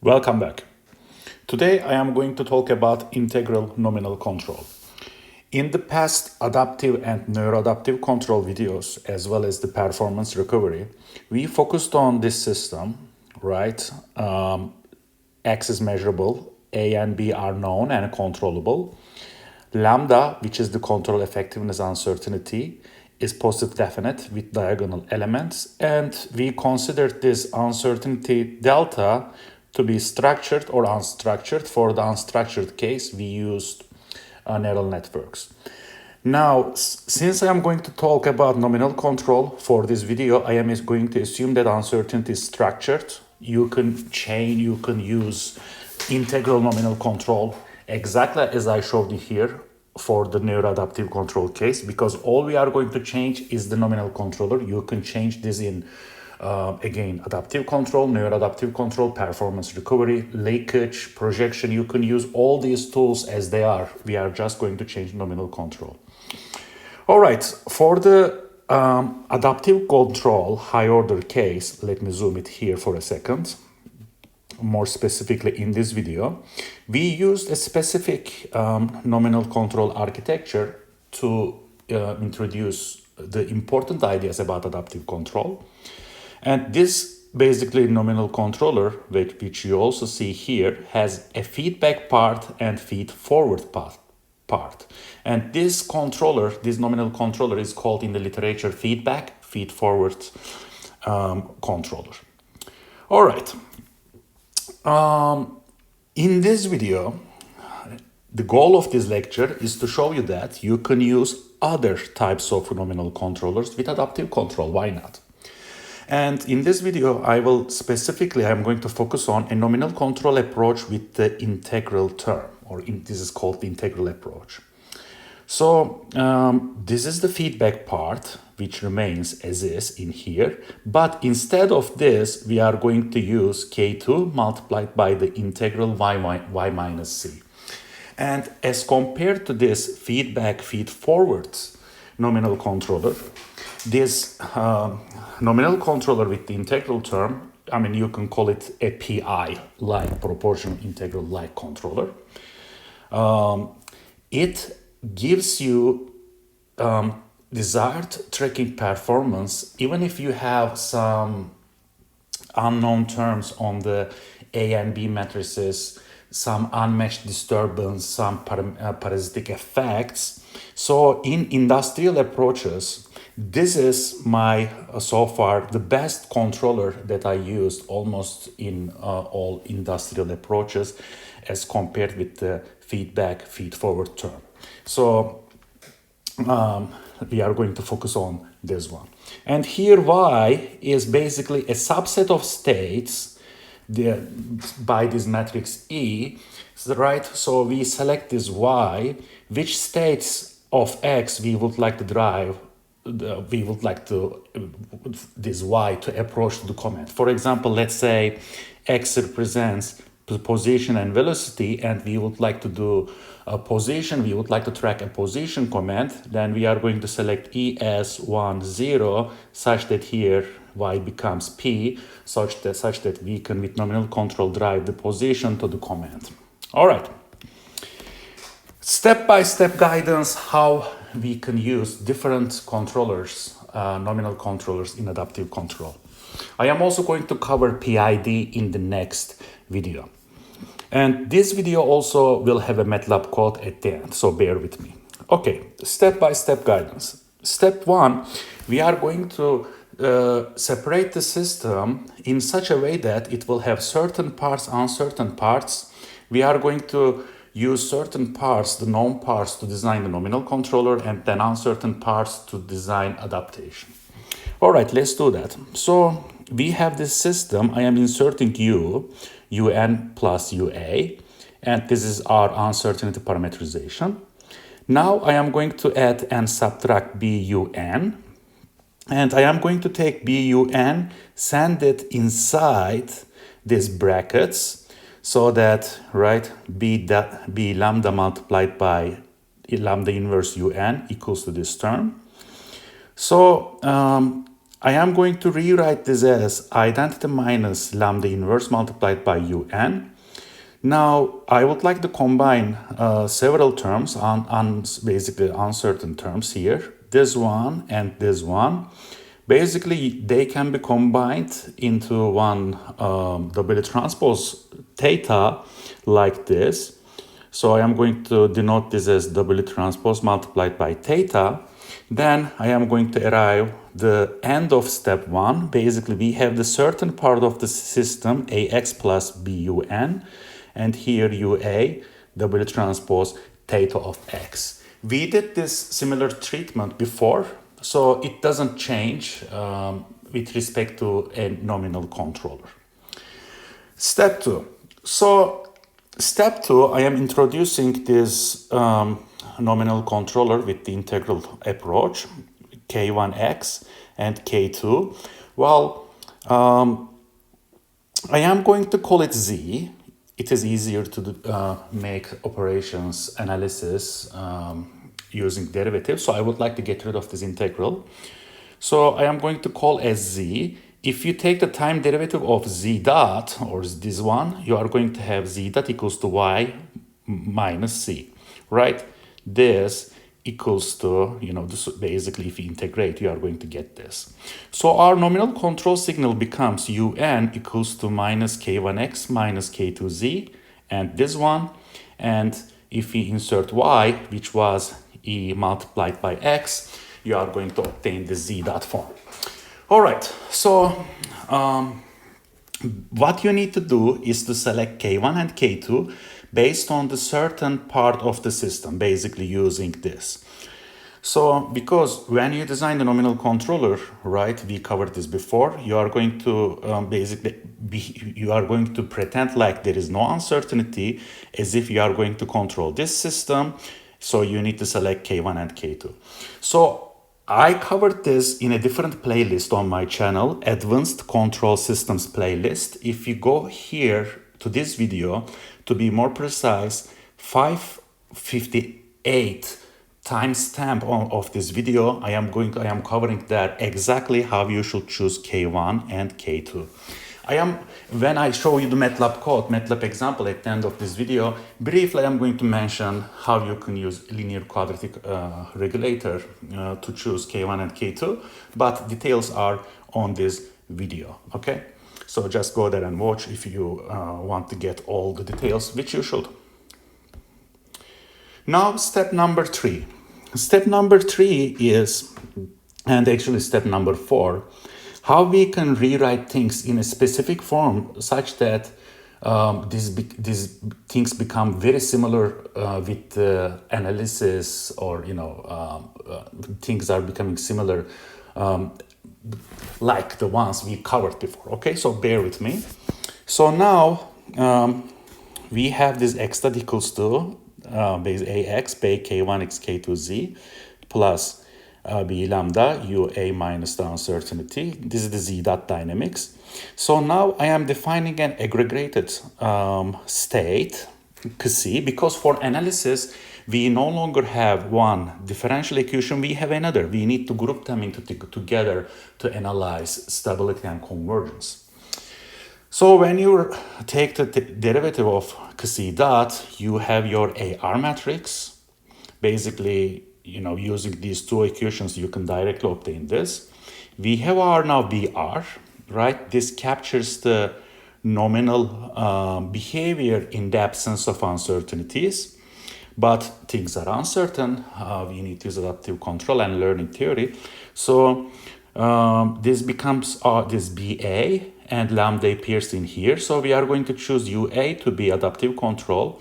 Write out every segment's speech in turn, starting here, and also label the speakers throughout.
Speaker 1: Welcome back. Today I am going to talk about integral nominal control. In the past adaptive and neuroadaptive control videos, as well as the performance recovery, we focused on this system, right? X is measurable, A and B are known and controllable. Lambda, which is the control effectiveness uncertainty, is positive definite with diagonal elements, and we considered this uncertainty delta to be structured or unstructured. For the unstructured case, we used neural networks. Now, since I am going to talk about nominal control for this video, I am going to assume that uncertainty is structured. You can use integral nominal control exactly as I showed you here for the neuroadaptive control case, because all we are going to change is the nominal controller. You can change this in again, adaptive control, neuroadaptive control, performance recovery, leakage, projection. You can use all these tools as they are. We are just going to change nominal control. All right, for the adaptive control high order case, let me zoom it here for a second. More specifically in this video, we used a specific nominal control architecture to introduce the important ideas about adaptive control. And this basically nominal controller, which you also see here, has a feedback part and feed forward part. And this nominal controller is called in the literature feedback, feed forward controller. All right. In this video, the goal of this lecture is to show you that you can use other types of nominal controllers with adaptive control. Why not? And in this video, I'm going to focus on a nominal control approach with the integral term, this is called the integral approach. So this is the feedback part, which remains as is in here. But instead of this, we are going to use K2 multiplied by the integral y minus c. And as compared to this feedback feed forward nominal controller, this nominal controller with the integral term, you can call it a PI, like proportional integral like controller. It gives you desired tracking performance, even if you have some unknown terms on the A and B matrices, some unmatched disturbance, some parasitic effects. So in industrial approaches, this is my so far the best controller that I used almost in all industrial approaches as compared with the feedback feed forward term. So we are going to focus on this one. And here Y is basically a subset of states by this matrix E, right? So we select this Y, which states of X we would like to drive, this Y to approach the command. For example, let's say X represents the position and velocity, and we would like to do a position, we would like to track a position command, then we are going to select ES10 such that here Y becomes P, such that we can with nominal control drive the position to the command. All right. Step-by-step guidance how we can use different controllers, nominal controllers in adaptive control. I am also going to cover PID in the next video. And this video also will have a Matlab code at the end, so bear with me. Okay, step-by-step guidance. Step 1, we are going to separate the system in such a way that it will have certain parts, uncertain parts. We are going to use certain parts, the known parts, to design the nominal controller, and then uncertain parts to design adaptation. All right, let's do that. So we have this system. I am inserting UN plus UA, and this is our uncertainty parameterization. Now I am going to add and subtract BUN, and I am going to take BUN, send it inside these brackets, so that, right, B lambda multiplied by lambda inverse UN equals to this term. So I am going to rewrite this as identity minus lambda inverse multiplied by un. Now, I would like to combine several terms on basically uncertain terms here. This one and this one. Basically, they can be combined into one W transpose theta like this. So I am going to denote this as W transpose multiplied by theta. Then I am going to arrive the end of step one. Basically, we have the certain part of the system AX plus BUN, and here UA, W transpose theta of X. We did this similar treatment before, so it doesn't change with respect to a nominal controller. Step two. So step two, I am introducing this nominal controller with the integral approach, K1x and K2. Well, I am going to call it Z. It is easier to make operations analysis using derivatives. So I would like to get rid of this integral. So I am going to call as Z. If you take the time derivative of Z dot, or this one, you are going to have Z dot equals to Y minus C, right? This equals to, this basically if you integrate, you are going to get this. So our nominal control signal becomes UN equals to minus K1X minus K2Z, and this one. And if we insert Y, which was E multiplied by X, you are going to obtain the Z dot form. All right, so what you need to do is to select K1 and K2 based on the certain part of the system, basically using this. So because when you design the nominal controller, right, we covered this before, you are going to you are going to pretend like there is no uncertainty, as if you are going to control this system. So you need to select K1 and K2. So I covered this in a different playlist on my channel, Advanced Control Systems playlist. If you go here to this video, to be more precise, 558 timestamp of this video, I am covering that exactly how you should choose K1 and K2. When I show you the Matlab code, Matlab example at the end of this video, briefly I'm going to mention how you can use linear quadratic regulator to choose K1 and K2, but details are on this video, okay? So just go there and watch if you want to get all the details, which you should. Now, step number three. Step number three is, and actually step number four, how we can rewrite things in a specific form such that these things become very similar with analysis, or things are becoming similar like the ones we covered before. Okay, so bear with me. So now we have this x that equals to base ax by k1x k2z plus b lambda ua minus the uncertainty. This is the z dot dynamics. So now I am defining an aggregated state C, because for analysis we no longer have one differential equation, we have another. We need to group them together to analyze stability and convergence. So when you take the derivative of C dot, you have your AR matrix. Basically, using these two equations, you can directly obtain this. We have our now BR, right? This captures the nominal behavior in the absence of uncertainties. But things are uncertain. We need to use adaptive control and learning theory. So this becomes this BA, and lambda appears in here. So we are going to choose UA to be adaptive control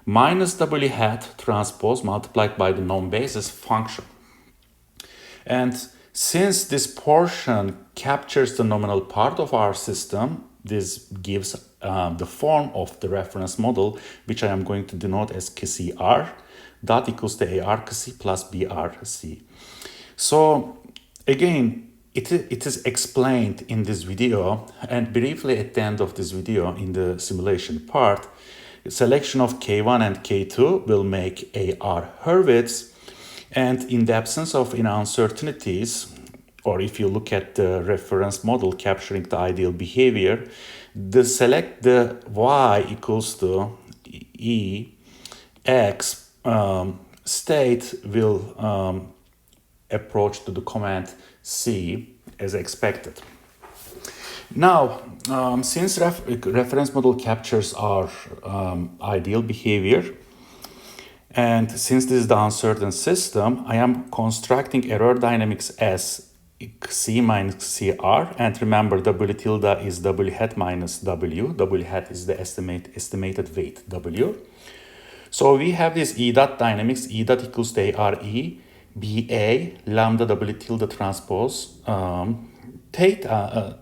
Speaker 1: minus W hat transpose multiplied by the non-basis function. And since this portion captures the nominal part of our system, this gives the form of the reference model, which I am going to denote as KCR, dot equals to AR KC plus BRC. So again, it is explained in this video, and briefly at the end of this video in the simulation part. Selection of K1 and K2 will make AR Hurwitz, and in the absence of uncertainties, or if you look at the reference model capturing the ideal behavior, select the y equals to e x state will approach to the command C as expected. Now, since reference model captures our ideal behavior, and since this is the uncertain system, I am constructing error dynamics as C minus CR, and remember W tilde is W hat minus W. W hat is the estimated weight W. So we have this E dot dynamics, E dot equals to ARE, BA, lambda W tilde transpose, theta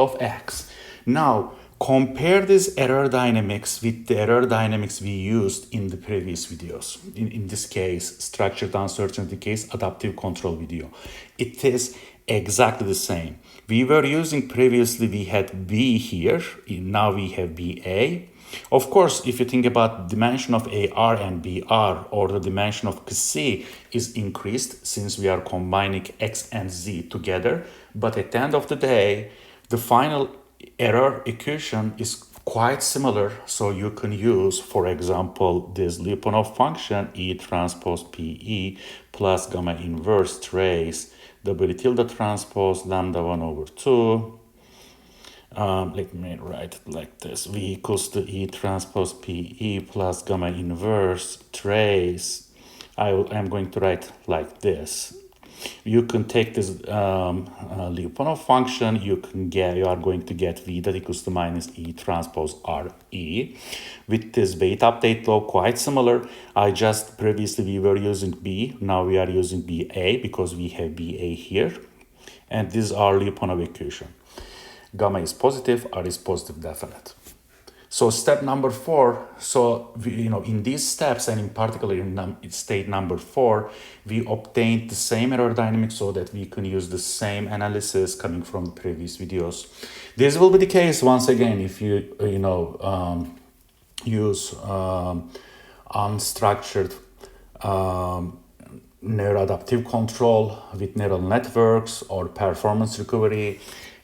Speaker 1: of X. Now, compare this error dynamics with the error dynamics we used in the previous videos. In this case, structured uncertainty case, adaptive control video. It is exactly the same. We were using previously, we had B here, now we have BA. Of course, if you think about dimension of AR and BR, or the dimension of C is increased since we are combining X and Z together. But at the end of the day, the final error equation is quite similar. So you can use, for example, this Lyapunov function E transpose PE plus gamma inverse trace W tilde transpose lambda 1 over 2. Let me write it like this. V equals to E transpose PE plus gamma inverse trace. I am going to write like this. You can take this Lyapunov function. You are going to get V that equals to minus E transpose RE. With this weight update law, quite similar. Previously we were using B. Now we are using BA because we have BA here. And this is our Lyapunov equation. Gamma is positive, R is positive definite. So step number 4, in these steps, and in particular in state number 4, we obtained the same error dynamics so that we can use the same analysis coming from the previous videos. This will be the case once again if you, use unstructured neuroadaptive control with neural networks or performance recovery.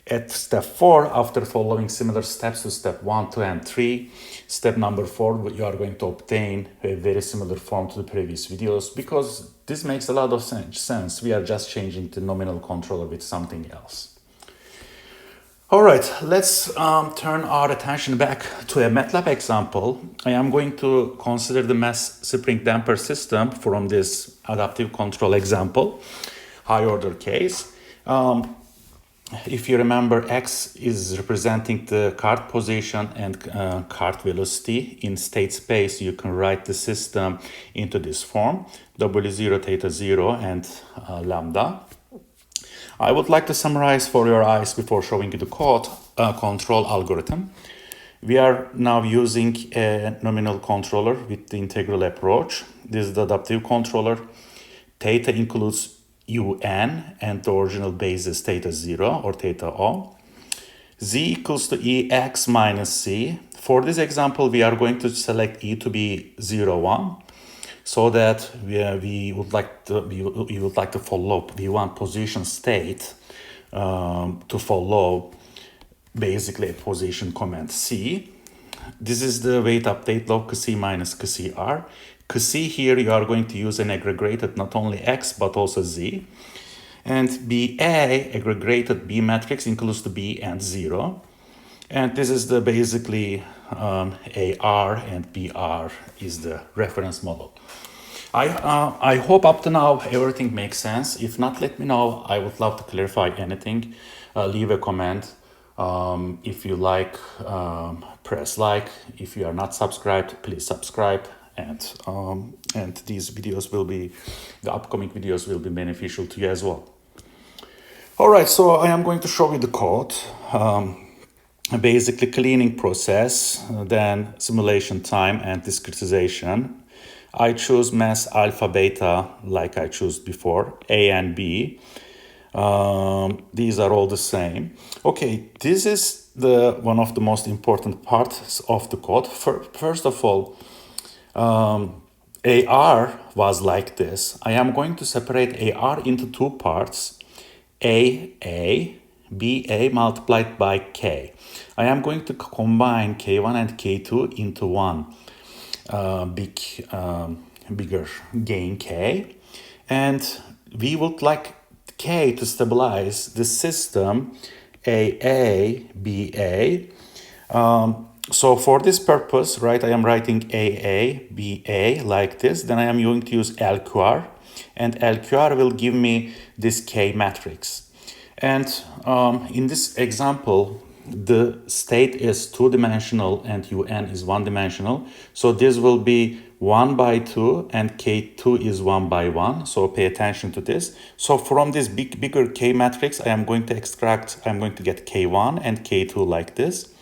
Speaker 1: At step 4, after following similar steps to step 1, 2, and 3, step number 4, you are going to obtain a very similar form to the previous videos because this makes a lot of sense. We are just changing the nominal controller with something else. All right, let's turn our attention back to a Matlab example. I am going to consider the mass spring damper system from this adaptive control example, high order case. If you remember, X is representing the card position and card velocity. In state space, you can write the system into this form, W0, theta 0, and lambda. I would like to summarize for your eyes before showing you the code control algorithm. We are now using a nominal controller with the integral approach. This is the adaptive controller. Theta includes UN and the original base is theta 0 or theta O. Z equals to EX minus C. For this example, we are going to select E to be 0, 1 so that we would like to follow, we want position state to follow basically a position command C. This is the weight update log C minus CR. C here you are going to use an aggregated not only X but also Z. And BA aggregated B matrix includes the B and 0. And this is the basically AR and BR is the reference model. I hope up to now everything makes sense. If not, let me know. I would love to clarify anything. Leave a comment. If you like, press like. If you are not subscribed, please subscribe. And these videos will be, the upcoming videos will be beneficial to you as well. All right, so I am going to show you the code. Basically cleaning process, then simulation time and discretization. I choose mass alpha beta like I chose before, A and B. These are all the same. Okay, this is one of the most important parts of the code. First of all, AR was like this. I am going to separate AR into two parts, AA, BA multiplied by K. I am going to combine K1 and K2 into one bigger gain K. And we would like K to stabilize the system AA, BA. So for this purpose, right, I am writing AA, BA like this. Then I am going to use LQR, and LQR will give me this K matrix. And in this example, the state is two-dimensional and UN is one-dimensional. So this will be 1 by 2 and K2 is 1 by 1. So pay attention to this. So from this bigger K matrix, I'm going to get K1 and K2 like this.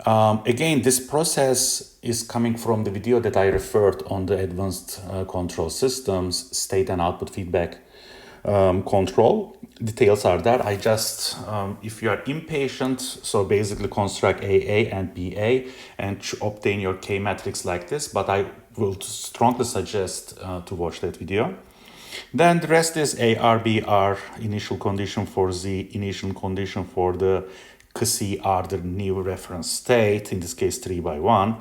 Speaker 1: Again, this process is coming from the video that I referred on the advanced control systems, state and output feedback control. Details are there. I just, if you are impatient, so basically construct AA and BA and obtain your K matrix like this, but I will strongly suggest to watch that video. Then the rest is AR, BR, initial condition for Z, initial condition for the CR, the new reference state, in this case 3 by 1.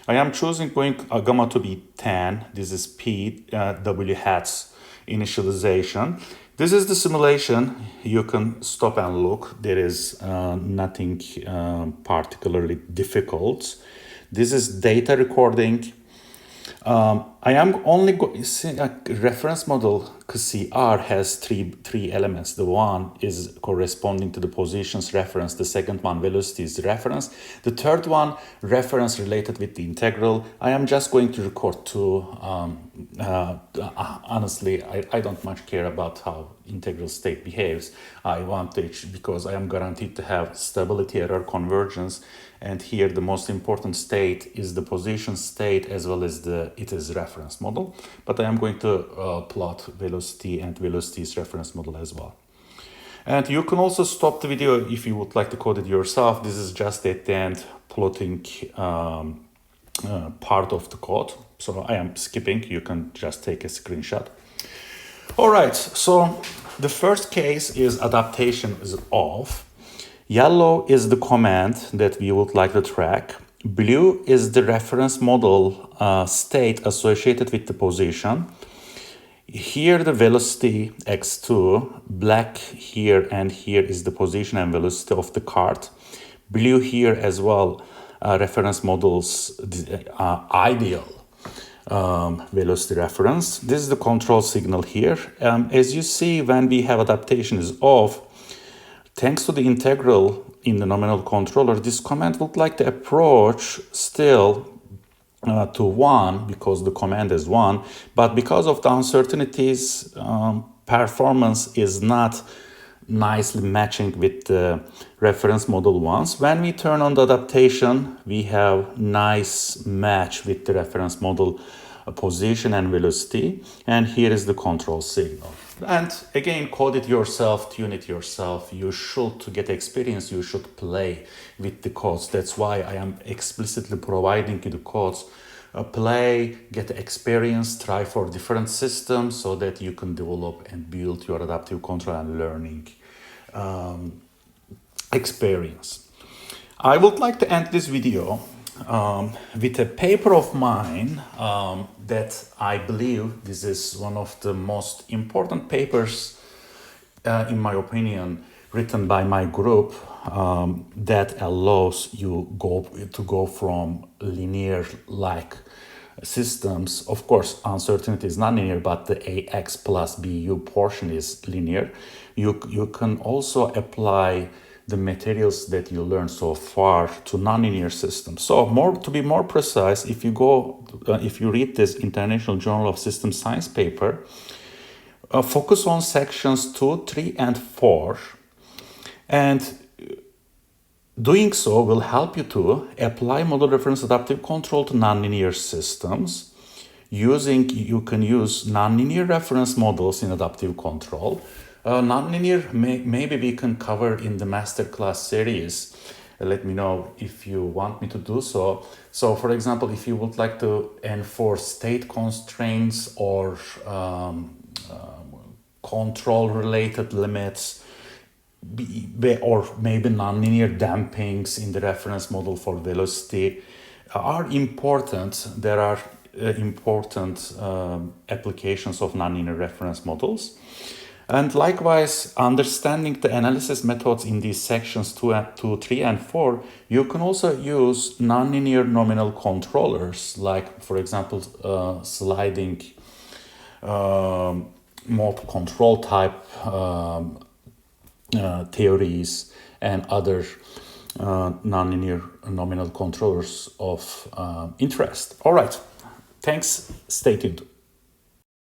Speaker 1: I am choosing going gamma to be 10. This is P, W hats initialization. This is the simulation. You can stop and look. There is nothing particularly difficult. This is data recording. I am only reference model CR has three elements. The one is corresponding to the positions reference. The second one, velocity, is the reference. The third one, reference related with the integral. I am just going to record two. Honestly, I don't much care about how integral state behaves. I want it because I am guaranteed to have stability, error, convergence. And here the most important state is the position state as well as it is reference model. But I am going to plot velocity and velocity's reference model as well. And you can also stop the video if you would like to code it yourself. This is just at the end plotting part of the code. So I am skipping. You can just take a screenshot. All right, so the first case is adaptation is off. Yellow is the command that we would like to track. Blue is the reference model state associated with the position. Here the velocity x2, black here and here is the position and velocity of the cart. Blue here as well, reference models ideal velocity reference. This is the control signal here. As you see, when we have adaptation is off, thanks to the integral in the nominal controller, this command would like to approach still to 1 because the command is 1, but because of the uncertainties, performance is not nicely matching with the reference model ones. When we turn on the adaptation, we have nice match with the reference model position and velocity, and here is the control signal. And again, code it yourself, tune it yourself. You should, to get experience, you should play with the codes. That's why I am explicitly providing you the codes. Play, get experience, try for different systems so that you can develop and build your adaptive control and learning experience. I would like to end this video with a paper of mine that I believe this is one of the most important papers, in my opinion, written by my group that allows you to go from linear-like systems. Of course, uncertainty is non-linear, but the AX plus BU portion is linear. You can also apply the materials that you learned so far to nonlinear systems. So to be more precise, if you read this International Journal of System Science paper, focus on sections 2, 3, and 4, and doing so will help you to apply model reference adaptive control to nonlinear systems. You can use nonlinear reference models in adaptive control. Nonlinear, maybe we can cover in the masterclass series. let me know if you want me to do so. So, for example, if you would like to enforce state constraints or control-related limits, or maybe nonlinear dampings in the reference model for velocity are important. There are important applications of nonlinear reference models. And likewise, understanding the analysis methods in these sections 2, 3, and 4, you can also use nonlinear nominal controllers, like, for example, sliding mode control type theories and other nonlinear nominal controllers of interest. All right, thanks, stay tuned.